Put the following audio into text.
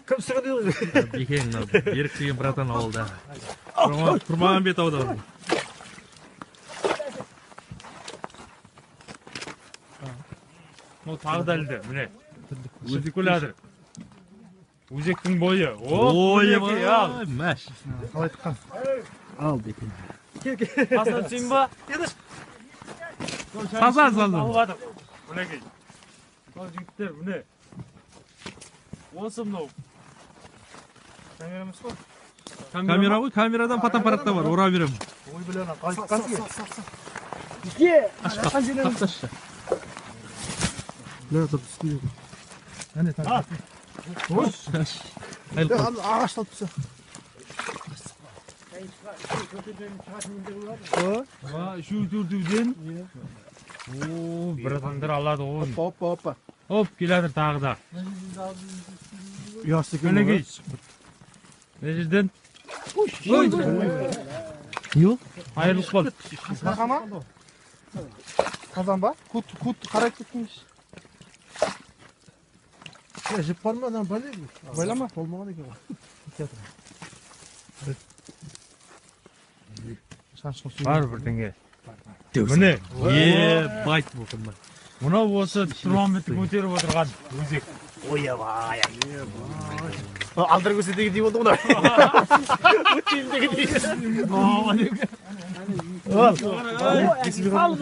Кім сығыды? Бекең, берік деген братан ауылда. Тұрмаған бет ауды. Тағы дәлді, міне. Өзекөләдір. Өзектің бойы. Ойы ал. Мәш. Қалай тұққан? Ал бекең. Қасына түсейін ба? Таза салдым. Алывадым. Мінекей. Сол жігіттер, міне. Осы мынау. Камерамыз ғой? Камера ғой, камерадан фотоаппаратта бар, ұра берем. Ой, білен, қалай тұққан сүйе? Тапташы. Білен, тұр үстінде. Әне, тағы. Ағаш талып түсі. Үшеу-төртеуден. Бір атандар алады оғын. Опа. Оп, келәдір тағы да. Ұясы екен. Мінекей. Мына жерден. Йо? Айырлық бол. Қама? Қазан ба? Кут қарай кеттіңіз. Жіп бар ма? Байлама? Болмаған екен ғой. Бар бірдеңе. Міне. Байт бұқынма. Мұнау осы тұрман бітті көтеріп отырған өзек. Ойабай. Алдыр көсетегі дей болды ғына. Өтейіндегі дей. Ал.